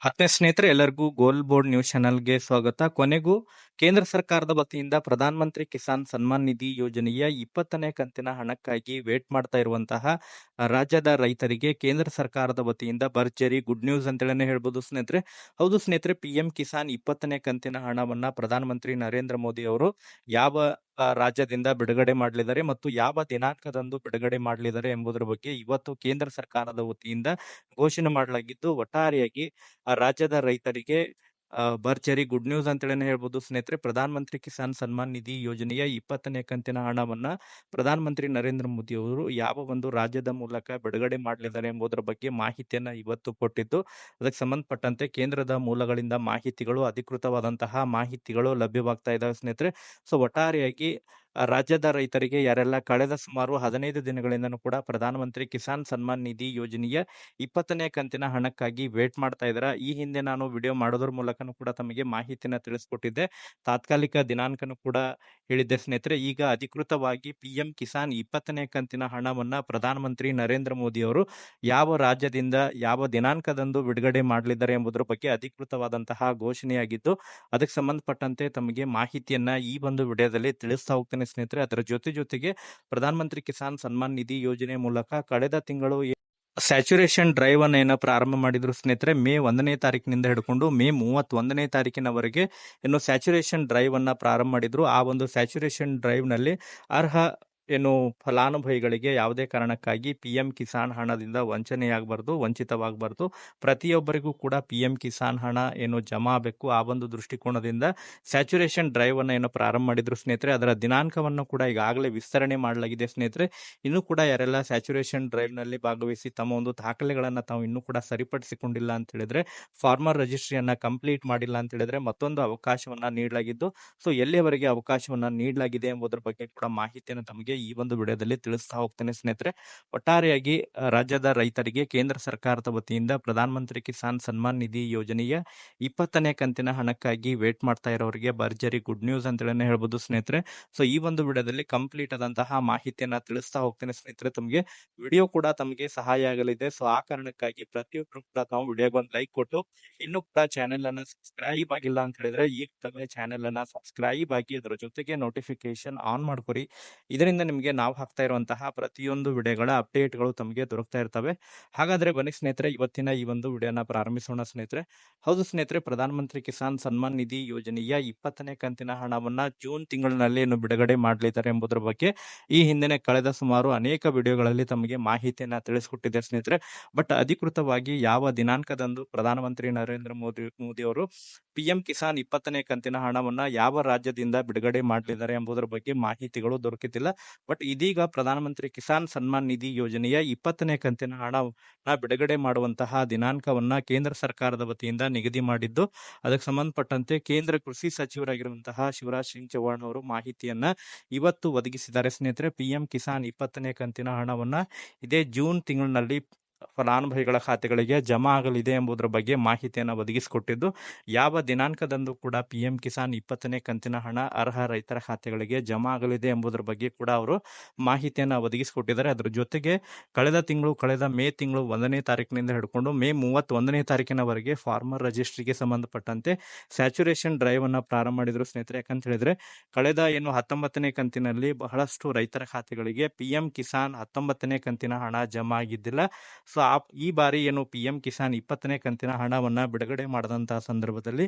ಆತ್ಮೀಯ ಸ್ನೇಹಿತರೆ, ಎಲ್ಲರಿಗೂ ಗೋಲ್ ಬೋರ್ಡ್ ನ್ಯೂಸ್ ಚಾನಲ್ಗೆ ಸ್ವಾಗತ. ಕೊನೆಗೂ ಕೇಂದ್ರ ಸರ್ಕಾರದ ವತಿಯಿಂದ ಪ್ರಧಾನ ಮಂತ್ರಿ ಕಿಸಾನ್ ಸನ್ಮಾನ್ ನಿಧಿ ಯೋಜನೆಯ 20ನೇ ಕಂತಿನ ಹಣಕ್ಕಾಗಿ ವೇಟ್ ಮಾಡ್ತಾ ಇರುವಂತಹ ರಾಜ್ಯದ ರೈತರಿಗೆ ಕೇಂದ್ರ ಸರ್ಕಾರದ ವತಿಯಿಂದ ಭರ್ಜರಿ ಗುಡ್ ನ್ಯೂಸ್ ಅಂತೇಳಿ ಹೇಳ್ಬೋದು ಸ್ನೇಹಿತರೆ. ಹೌದು ಸ್ನೇಹಿತರೆ, PM ಕಿಸಾನ್ 20ನೇ ಕಂತಿನ ಹಣವನ್ನ ಪ್ರಧಾನಮಂತ್ರಿ ನರೇಂದ್ರ ಮೋದಿ ಅವರು ಯಾವ ರಾಜ್ಯದಿಂದ ಬಿಡುಗಡೆ ಮಾಡಲಿದ್ದಾರೆ ಮತ್ತು ಯಾವ ದಿನಾಂಕದಂದು ಬಿಡುಗಡೆ ಮಾಡಲಿದ್ದಾರೆ ಎಂಬುದರ ಬಗ್ಗೆ ಇವತ್ತು ಕೇಂದ್ರ ಸರ್ಕಾರದ ವತಿಯಿಂದ ಘೋಷಣೆ ಮಾಡಲಾಗಿದ್ದು, ಒಟ್ಟಾರೆಯಾಗಿ ಆ ರಾಜ್ಯದ ರೈತರಿಗೆ ಭರ್ಜರಿ ಗುಡ್ ನ್ಯೂಸ್ ಅಂತೇಳಿ ಹೇಳ್ಬೋದು ಸ್ನೇಹಿತರೆ. ಪ್ರಧಾನ ಮಂತ್ರಿ ಕಿಸಾನ್ ಸನ್ಮಾನ್ ನಿಧಿ ಯೋಜನೆಯ 20ನೇ ಕಂತಿನ ಹಣವನ್ನ ಪ್ರಧಾನ ಮಂತ್ರಿ ನರೇಂದ್ರ ಮೋದಿ ಅವರು ಯಾವ ಒಂದು ರಾಜ್ಯದ ಮೂಲಕ ಬಿಡುಗಡೆ ಮಾಡಲಿದ್ದಾರೆ ಎಂಬುದರ ಬಗ್ಗೆ ಮಾಹಿತಿಯನ್ನ ಇವತ್ತು ಕೊಟ್ಟಿದ್ದು, ಅದಕ್ಕೆ ಸಂಬಂಧಪಟ್ಟಂತೆ ಕೇಂದ್ರದ ಮೂಲಗಳಿಂದ ಮಾಹಿತಿಗಳು, ಅಧಿಕೃತವಾದಂತಹ ಮಾಹಿತಿಗಳು ಲಭ್ಯವಾಗ್ತಾ ಇದಾವೆ ಸ್ನೇಹಿತರೆ. ಸೊ ಒಟ್ಟಾರೆಯಾಗಿ ರಾಜ್ಯದ ರೈತರಿಗೆ ಯಾರೆಲ್ಲ ಕಳೆದ ಸುಮಾರು 15 ದಿನಗಳಿಂದನೂ ಕೂಡ ಪ್ರಧಾನಮಂತ್ರಿ ಕಿಸಾನ್ ಸನ್ಮಾನ್ ನಿಧಿ ಯೋಜನೆಯ 20ನೇ ಕಂತಿನ ಹಣಕ್ಕಾಗಿ ವೇಟ್ ಮಾಡ್ತಾ ಇದ್ದಾರೆ. ಈ ಹಿಂದೆ ನಾನು ವಿಡಿಯೋ ಮಾಡೋದ್ರ ಮೂಲಕನೂ ಕೂಡ ತಮಗೆ ಮಾಹಿತಿನ ತಿಳಿಸ್ಕೊಟ್ಟಿದ್ದೆ, ತಾತ್ಕಾಲಿಕ ದಿನಾಂಕನೂ ಕೂಡ ಹೇಳಿದ್ದೆ ಸ್ನೇಹಿತರೆ. ಈಗ ಅಧಿಕೃತವಾಗಿ PM ಕಿಸಾನ್ 20ನೇ ಕಂತಿನ ಹಣವನ್ನ ಪ್ರಧಾನಮಂತ್ರಿ ನರೇಂದ್ರ ಮೋದಿ ಅವರು ಯಾವ ರಾಜ್ಯದಿಂದ ಯಾವ ದಿನಾಂಕದಂದು ಬಿಡುಗಡೆ ಮಾಡಲಿದ್ದಾರೆ ಎಂಬುದರ ಬಗ್ಗೆ ಅಧಿಕೃತವಾದಂತಹ ಘೋಷಣೆಯಾಗಿದ್ದು, ಅದಕ್ಕೆ ಸಂಬಂಧಪಟ್ಟಂತೆ ತಮಗೆ ಮಾಹಿತಿಯನ್ನ ಈ ಒಂದು ವಿಡಿಯೋದಲ್ಲಿ ತಿಳಿಸ್ತಾ ಹೋಗ್ತೇನೆ ಸ್ನೇಹಿತರೆ. ಅದರ ಜೊತೆಗೆ ಪ್ರಧಾನಮಂತ್ರಿ ಕಿಸಾನ್ ಸನ್ಮಾನ್ ನಿಧಿ ಯೋಜನೆ ಮೂಲಕ ಕಳೆದ ತಿಂಗಳು ಸ್ಯಾಚುರೇಷನ್ ಡ್ರೈವ್ ಅನ್ನ ಪ್ರಾರಂಭ ಮಾಡಿದ್ರು ಸ್ನೇಹಿತರೆ. ಮೇ 1ನೇ ತಾರೀಕಿನಿಂದ ಹಿಡ್ಕೊಂಡು ಮೇ 31ನೇ ತಾರೀಕಿನವರೆಗೆ ಸ್ಯಾಚುರೇಷನ್ ಡ್ರೈವ್ ಅನ್ನ ಪ್ರಾರಂಭ ಮಾಡಿದ್ರು. ಆ ಒಂದು ಸ್ಯಾಚುರೇಷನ್ ಡ್ರೈವ್ ನಲ್ಲಿ ಅರ್ಹ ಫಲಾನುಭವಿಗಳಿಗೆ ಯಾವುದೇ ಕಾರಣಕ್ಕಾಗಿ PM ಕಿಸಾನ್ ಹಣದಿಂದ ವಂಚಿತವಾಗಬಾರ್ದು. ಪ್ರತಿಯೊಬ್ಬರಿಗೂ ಕೂಡ PM ಕಿಸಾನ್ ಹಣ ಜಮಾ ಆಗಬೇಕು. ಆ ಒಂದು ದೃಷ್ಟಿಕೋನದಿಂದ ಸ್ಯಾಚುರೇಷನ್ ಡ್ರೈವ್ ಅನ್ನ ಪ್ರಾರಂಭ ಮಾಡಿದ್ರು ಸ್ನೇಹಿತರೆ. ಅದರ ದಿನಾಂಕವನ್ನು ಕೂಡ ಈಗಾಗಲೇ ವಿಸ್ತರಣೆ ಮಾಡಲಾಗಿದೆ ಸ್ನೇಹಿತರೆ. ಇನ್ನು ಕೂಡ ಯಾರೆಲ್ಲ ಸ್ಯಾಚುರೇಷನ್ ಡ್ರೈವ್ ನಲ್ಲಿ ಭಾಗವಹಿಸಿ ತಮ್ಮ ಒಂದು ದಾಖಲೆಗಳನ್ನ ತಾವು ಇನ್ನೂ ಕೂಡ ಸರಿಪಡಿಸಿಕೊಂಡಿಲ್ಲ ಅಂತ ಹೇಳಿದ್ರೆ, ಫಾರ್ಮರ್ ರಿಜಿಸ್ಟ್ರಿಯನ್ನ ಕಂಪ್ಲೀಟ್ ಮಾಡಿಲ್ಲ ಅಂತ ಹೇಳಿದ್ರೆ ಮತ್ತೊಂದು ಅವಕಾಶವನ್ನ ನೀಡಲಾಗಿದ್ದು, ಸೊ ಎಲ್ಲಿಯವರೆಗೆ ಅವಕಾಶವನ್ನ ನೀಡಲಾಗಿದೆ ಎಂಬುದರ ಬಗ್ಗೆ ಕೂಡ ಮಾಹಿತಿಯನ್ನು ತಮಗೆ ಈ ಒಂದು ವಿಡಿಯೋದಲ್ಲಿ ತಿಳಿಸ್ತಾ ಹೋಗ್ತೇನೆ ಸ್ನೇಹಿತರೆ. ಒಟ್ಟಾರೆಯಾಗಿ ರಾಜ್ಯದ ರೈತರಿಗೆ ಕೇಂದ್ರ ಸರ್ಕಾರದ ವತಿಯಿಂದ ಪ್ರಧಾನ ಮಂತ್ರಿ ಕಿಸಾನ್ ಸನ್ಮಾನ್ ನಿಧಿ ಯೋಜನೆಯ 20ನೇ ಕಂತಿನ ಹಣಕ್ಕಾಗಿ ವೇಟ್ ಮಾಡ್ತಾ ಇರೋರಿಗೆ ಭರ್ಜರಿ ಗುಡ್ ನ್ಯೂಸ್ ಅಂತೇಳಿ ಹೇಳ್ಬೋದು ಸ್ನೇಹಿತರೆ. ಸೊ ಈ ಒಂದು ವಿಡಿಯೋದಲ್ಲಿ ಕಂಪ್ಲೀಟ್ ಆದಂತಹ ಮಾಹಿತಿಯನ್ನ ತಿಳಿಸ್ತಾ ಹೋಗ್ತೇನೆ ಸ್ನೇಹಿತರೆ. ತಮಗೆ ವಿಡಿಯೋ ಕೂಡ ತಮಗೆ ಸಹಾಯ ಆಗಲಿದೆ. ಸೊ ಆ ಕಾರಣಕ್ಕಾಗಿ ಪ್ರತಿಯೊಬ್ಬರು ಕೂಡ ತಾವು ವಿಡಿಯೋಗೆ ಒಂದು ಲೈಕ್ ಕೊಟ್ಟು, ಇನ್ನೂ ಕೂಡ ಚಾನೆಲ್ ಅನ್ನ ಸಬ್ಸ್ಕ್ರೈಬ್ ಆಗಿಲ್ಲ ಅಂತ ಹೇಳಿದ್ರೆ ಈಗ ತಮಗೆ ಚಾನೆಲ್ ಅನ್ನ ಸಬ್ಸ್ಕ್ರೈಬ್ ಆಗಿ ಅದರ ಜೊತೆಗೆ ನೋಟಿಫಿಕೇಶನ್ ಆನ್ ಮಾಡ್ಕೊರಿ. ಇದರಿಂದ ನಿಮಗೆ ನಾವು ಹಾಕ್ತಾ ಇರುವಂತಹ ಪ್ರತಿಯೊಂದು ವಿಡಿಯೋಗಳ ಅಪ್ಡೇಟ್ಗಳು ತಮಗೆ ದೊರಕ್ತಾ ಇರ್ತವೆ. ಹಾಗಾದ್ರೆ ಬನ್ನಿ ಸ್ನೇಹಿತರೆ, ಇವತ್ತಿನ ಈ ಒಂದು ವಿಡಿಯೋನ ಪ್ರಾರಂಭಿಸೋಣ ಸ್ನೇಹಿತರೆ. ಹೌದು ಸ್ನೇಹಿತರೆ, ಪ್ರಧಾನ ಮಂತ್ರಿ ಕಿಸಾನ್ ಸನ್ಮಾನ್ ನಿಧಿ ಯೋಜನೆಯ 20ನೇ ಕಂತಿನ ಹಣವನ್ನ ಜೂನ್ ತಿಂಗಳಿನಲ್ಲಿ ಬಿಡುಗಡೆ ಮಾಡಲಿದ್ದಾರೆ ಎಂಬುದರ ಬಗ್ಗೆ ಈ ಹಿಂದೆ ಕಳೆದ ಸುಮಾರು ಅನೇಕ ವಿಡಿಯೋಗಳಲ್ಲಿ ತಮಗೆ ಮಾಹಿತಿಯನ್ನ ತಿಳಿಸ್ಕೊಟ್ಟಿದೆ ಸ್ನೇಹಿತರೆ. ಬಟ್ ಅಧಿಕೃತವಾಗಿ ಯಾವ ದಿನಾಂಕದಂದು ಪ್ರಧಾನಮಂತ್ರಿ ನರೇಂದ್ರ ಮೋದಿ ಅವರು PM ಕಿಸಾನ್ 20ನೇ ಕಂತಿನ ಹಣವನ್ನ ಯಾವ ರಾಜ್ಯದಿಂದ ಬಿಡುಗಡೆ ಮಾಡಲಿದ್ದಾರೆ ಎಂಬುದರ ಬಗ್ಗೆ ಮಾಹಿತಿಗಳು ದೊರಕಿತಿಲ್ಲ. ಬಟ್ ಇದೀಗ ಪ್ರಧಾನಮಂತ್ರಿ ಕಿಸಾನ್ ಸನ್ಮಾನ್ ನಿಧಿ ಯೋಜನೆಯ 20ನೇ ಕಂತಿನ ಹಣವನ್ನ ಬಿಡುಗಡೆ ಮಾಡುವಂತಹ ದಿನಾಂಕವನ್ನ ಕೇಂದ್ರ ಸರ್ಕಾರದ ವತಿಯಿಂದ ನಿಗದಿ ಮಾಡಿದ್ದು, ಅದಕ್ಕೆ ಸಂಬಂಧಪಟ್ಟಂತೆ ಕೇಂದ್ರ ಕೃಷಿ ಸಚಿವರಾಗಿರುವಂತಹ ಶಿವರಾಜ್ ಸಿಂಗ್ ಚೌಹಾಣ್ ಅವರು ಮಾಹಿತಿಯನ್ನ ಇವತ್ತು ಒದಗಿಸಿದ್ದಾರೆ ಸ್ನೇಹಿತರೆ. PM ಕಿಸಾನ್ 20ನೇ ಕಂತಿನ ಹಣವನ್ನ ಇದೇ ಜೂನ್ ತಿಂಗಳಿನಲ್ಲಿ ಫಲಾನುಭವಿಗಳ ಖಾತೆಗಳಿಗೆ ಜಮಾ ಆಗಲಿದೆ ಎಂಬುದರ ಬಗ್ಗೆ ಮಾಹಿತಿಯನ್ನು ಒದಗಿಸಿಕೊಟ್ಟಿದ್ದು, ಯಾವ ದಿನಾಂಕದಂದು ಕೂಡ PM ಕಿಸಾನ್ 20ನೇ ಕಂತಿನ ಹಣ ಅರ್ಹ ರೈತರ ಖಾತೆಗಳಿಗೆ ಜಮಾ ಆಗಲಿದೆ ಎಂಬುದರ ಬಗ್ಗೆ ಕೂಡ ಅವರು ಮಾಹಿತಿಯನ್ನು ಒದಗಿಸಿಕೊಟ್ಟಿದ್ದಾರೆ. ಅದರ ಜೊತೆಗೆ ಕಳೆದ ಮೇ ತಿಂಗಳು 1ನೇ ತಾರೀಕಿನಿಂದ ಹಿಡ್ಕೊಂಡು ಮೇ 31ನೇ ತಾರೀಕಿನವರೆಗೆ ಫಾರ್ಮರ್ ರಿಜಿಸ್ಟ್ರಿಗೆ ಸಂಬಂಧಪಟ್ಟಂತೆ ಸ್ಯಾಚುರೇಷನ್ ಡ್ರೈವ್ ಅನ್ನ ಪ್ರಾರಂಭ ಮಾಡಿದ್ರು ಸ್ನೇಹಿತರೆ. ಯಾಕಂತ ಹೇಳಿದ್ರೆ ಕಳೆದ 19ನೇ ಕಂತಿನಲ್ಲಿ ಬಹಳಷ್ಟು ರೈತರ ಖಾತೆಗಳಿಗೆ PM ಕಿಸಾನ್ 19ನೇ ಕಂತಿನ ಹಣ ಜಮಾ ಆಗಿದ್ದಿಲ್ಲ. ಸೊ ಈ ಬಾರಿ PM ಕಿಸಾನ್ 20ನೇ ಕಂತಿನ ಹಣವನ್ನ ಬಿಡುಗಡೆ ಮಾಡಿದಂತಹ ಸಂದರ್ಭದಲ್ಲಿ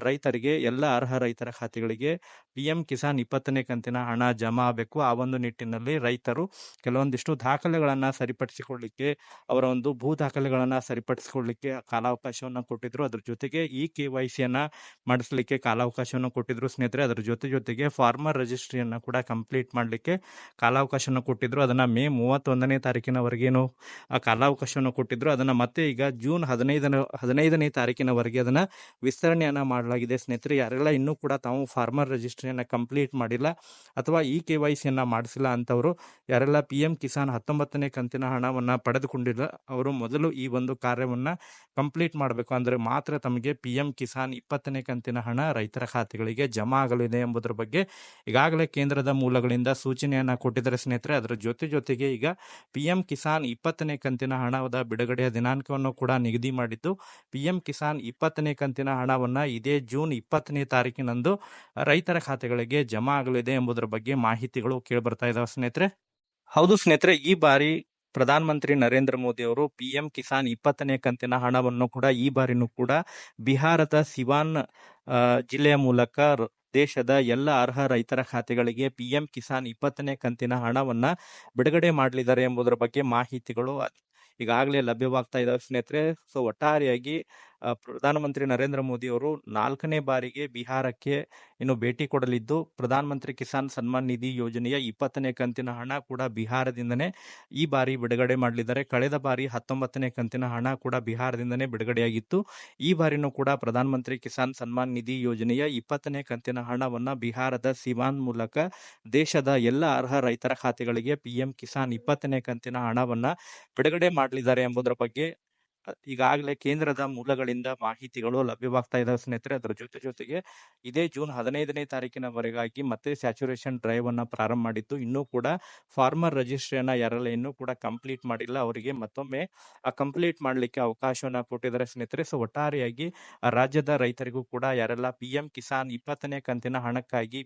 ರೈತರಿಗೆ ಎಲ್ಲ ಅರ್ಹ ರೈತರ ಖಾತೆಗಳಿಗೆ PM ಕಿಸಾನ್ 20ನೇ ಕಂತಿನ ಹಣ ಜಮಾ ಆಗಬೇಕು. ಆ ಒಂದು ನಿಟ್ಟಿನಲ್ಲಿ ರೈತರು ಕೆಲವೊಂದಿಷ್ಟು ದಾಖಲೆಗಳನ್ನ ಸರಿಪಡಿಸಿಕೊಳ್ಳಿಕ್ಕೆ, ಅವರ ಒಂದು ಭೂ ದಾಖಲೆಗಳನ್ನ ಸರಿಪಡಿಸಿಕೊಳ್ಳಿಕ್ಕೆ ಕಾಲಾವಕಾಶವನ್ನು ಕೊಟ್ಟಿದ್ರು. ಅದ್ರ ಜೊತೆಗೆ KYC ಯನ್ನ ಮಾಡಿಸ್ಲಿಕ್ಕೆ ಕಾಲಾವಕಾಶವನ್ನು ಕೊಟ್ಟಿದ್ರು ಸ್ನೇಹಿತರೆ. ಅದರ ಜೊತೆಗೆ ಫಾರ್ಮರ್ ರಿಜಿಸ್ಟ್ರಿಯನ್ನ ಕೂಡ ಕಂಪ್ಲೀಟ್ ಮಾಡಲಿಕ್ಕೆ ಕಾಲಾವಕಾಶವನ್ನು ಕೊಟ್ಟಿದ್ರು. ಅದನ್ನ ಮೇ 31ನೇ ತಾರೀಕಿನವರೆಗೇನು ಆ ಕಾಲಾವಕಾಶವನ್ನು ಕೊಟ್ಟಿದ್ರು. ಅದನ್ನ ಮತ್ತೆ ಈಗ ಜೂನ್ 15ನೇ ತಾರೀಕಿನವರೆಗೆ ಅದನ್ನ ವಿಸ್ತರಣೆಯನ್ನ ಮಾಡಲಾಗಿದೆ ಸ್ನೇಹಿತರೆ. ಯಾರೆಲ್ಲ ಇನ್ನೂ ಕೂಡ ತಾವು ಫಾರ್ಮರ್ ರಿಜಿಸ್ಟ್ರಿಯನ್ನ ಕಂಪ್ಲೀಟ್ ಮಾಡಿಲ್ಲ ಅಥವಾ KYC ಯನ್ನ ಮಾಡಿಸಿಲ್ಲ ಅಂತವರು, ಯಾರೆಲ್ಲ PM ಕಿಸಾನ್ 19ನೇ ಕಂತಿನ ಹಣವನ್ನ ಪಡೆದುಕೊಂಡಿಲ್ಲ, ಅವರು ಮೊದಲು ಈ ಒಂದು ಕಾರ್ಯವನ್ನ ಕಂಪ್ಲೀಟ್ ಮಾಡಬೇಕು ಅಂದರೆ ಮಾತ್ರ ತಮಗೆ PM ಕಿಸಾನ್ 20ನೇ ಕಂತಿನ ಹಣ ರೈತರ ಖಾತೆಗಳಿಗೆ ಜಮಾ ಆಗಲಿದೆ ಎಂಬುದರ ಬಗ್ಗೆ ಈಗಾಗಲೇ ಕೇಂದ್ರದ ಮೂಲಗಳಿಂದ ಸೂಚನೆಯನ್ನು ಕೊಟ್ಟಿದ್ದಾರೆ ಸ್ನೇಹಿತರೆ. ಅದರ ಜೊತೆಗೆ ಈಗ PM ಕಿಸಾನ್ 20ನೇ ಕಂತಿನ ಹಣದ ಬಿಡುಗಡೆಯ ದಿನಾಂಕವನ್ನು ಕೂಡ ನಿಗದಿ ಮಾಡಿದ್ದು, PM ಕಿಸಾನ್ 20ನೇ ಕಂತಿನ ಹಣವನ್ನು ಇದೇ ಜೂನ್ 20ನೇ ತಾರೀಕಿನಂದು ರೈತರ ಖಾತೆಗಳಿಗೆ ಜಮಾ ಆಗಲಿದೆ ಎಂಬುದರ ಬಗ್ಗೆ ಮಾಹಿತಿಗಳು ಕೇಳಿಬರ್ತಾ ಇದಾವೆ ಸ್ನೇಹಿತರೆ. ಹೌದು ಸ್ನೇಹಿತರೆ, ಈ ಬಾರಿ ಪ್ರಧಾನಮಂತ್ರಿ ನರೇಂದ್ರ ಮೋದಿ ಅವರು PM ಕಿಸಾನ್ 20ನೇ ಕಂತಿನ ಹಣವನ್ನು ಕೂಡ ಈ ಬಾರಿನೂ ಕೂಡ ಬಿಹಾರದ ಸಿವಾನ್ ಜಿಲ್ಲೆಯ ಮೂಲಕ ದೇಶದ ಎಲ್ಲ ಅರ್ಹ ರೈತರ ಖಾತೆಗಳಿಗೆ PM ಕಿಸಾನ್ 20ನೇ ಕಂತಿನ ಹಣವನ್ನ ಬಿಡುಗಡೆ ಮಾಡಲಿದ್ದಾರೆ ಎಂಬುದರ ಬಗ್ಗೆ ಮಾಹಿತಿಗಳು ಈಗಾಗಲೇ ಲಭ್ಯವಾಗ್ತಾ ಇದಾವೆ ಸ್ನೇಹಿತರೆ. ಸೊ ಒಟ್ಟಾರೆಯಾಗಿ ಪ್ರಧಾನಮಂತ್ರಿ ನರೇಂದ್ರ ಮೋದಿ ಅವರು 4ನೇ ಬಾರಿಗೆ ಬಿಹಾರಕ್ಕೆ ಇನ್ನು ಭೇಟಿ ಕೊಡಲಿದ್ದು, ಪ್ರಧಾನಮಂತ್ರಿ ಕಿಸಾನ್ ಸನ್ಮಾನ್ ನಿಧಿ ಯೋಜನೆಯ 20ನೇ ಕಂತಿನ ಹಣ ಕೂಡ ಬಿಹಾರದಿಂದನೇ ಈ ಬಾರಿ ಬಿಡುಗಡೆ ಮಾಡಲಿದ್ದಾರೆ. ಕಳೆದ ಬಾರಿ 19ನೇ ಕಂತಿನ ಹಣ ಕೂಡ ಬಿಹಾರದಿಂದನೇ ಬಿಡುಗಡೆಯಾಗಿತ್ತು. ಈ ಬಾರಿನೂ ಕೂಡ ಪ್ರಧಾನಮಂತ್ರಿ ಕಿಸಾನ್ ಸನ್ಮಾನ್ ನಿಧಿ ಯೋಜನೆಯ 20ನೇ ಕಂತಿನ ಹಣವನ್ನ ಬಿಹಾರದ ಸಿವಾನ್ ಮೂಲಕ ದೇಶದ ಎಲ್ಲ ಅರ್ಹ ರೈತರ ಖಾತೆಗಳಿಗೆ PM ಕಿಸಾನ್ 20ನೇ ಕಂತಿನ ಹಣವನ್ನ ಬಿಡುಗಡೆ ಮಾಡಲಿದ್ದಾರೆ ಎಂಬುದರ ಬಗ್ಗೆ ಈಗಾಗಲೇ ಕೇಂದ್ರದ ಮೂಲಗಳಿಂದ ಮಾಹಿತಿಗಳು ಲಭ್ಯವಾಗ್ತಾ ಇದಾವೆ ಸ್ನೇಹಿತರೆ. ಅದರ ಜೊತೆಗೆ ಇದೇ ಜೂನ್ 15ನೇ ತಾರೀಕಿನವರೆಗಾಗಿ ಮತ್ತೆ ಸ್ಯಾಚುರೇಷನ್ ಡ್ರೈವ್ ಅನ್ನ ಪ್ರಾರಂಭ ಮಾಡಿದ್ದು, ಇನ್ನೂ ಕೂಡ ಫಾರ್ಮರ್ ರಿಜಿಸ್ಟ್ರಿಯನ್ನ ಯಾರೆಲ್ಲ ಇನ್ನೂ ಕೂಡ ಕಂಪ್ಲೀಟ್ ಮಾಡಿಲ್ಲ ಅವರಿಗೆ ಮತ್ತೊಮ್ಮೆ ಕಂಪ್ಲೀಟ್ ಮಾಡಲಿಕ್ಕೆ ಅವಕಾಶವನ್ನ ಕೊಟ್ಟಿದ್ದಾರೆ ಸ್ನೇಹಿತರೆ. ಸೊ ಒಟ್ಟಾರೆಯಾಗಿ ರಾಜ್ಯದ ರೈತರಿಗೂ ಕೂಡ ಯಾರೆಲ್ಲ PM ಕಿಸಾನ್ 20ನೇ ಕಂತಿನ ಹಣಕ್ಕಾಗಿ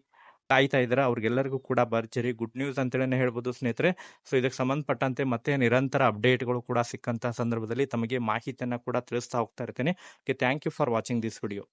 ಕಾಯ್ತಾ ಇದ್ದಾರೆ ಅವ್ರಿಗೆಲ್ಲರಿಗೂ ಕೂಡ ಭರ್ಜರಿ ಗುಡ್ ನ್ಯೂಸ್ ಅಂತೇಳಿ ಹೇಳ್ಬೋದು ಸ್ನೇಹಿತರೆ. ಸೊ ಇದಕ್ಕೆ ಸಂಬಂಧಪಟ್ಟಂತೆ ಮತ್ತೆ ನಿರಂತರ ಅಪ್ಡೇಟ್ಗಳು ಕೂಡ ಸಿಕ್ಕಂತಹ ಸಂದರ್ಭದಲ್ಲಿ ತಮಗೆ ಮಾಹಿತಿಯನ್ನ ಕೂಡ ತಿಳಿಸ್ತಾ ಹೋಗ್ತಾ ಇರ್ತೇನೆ. Thank you for watching this video.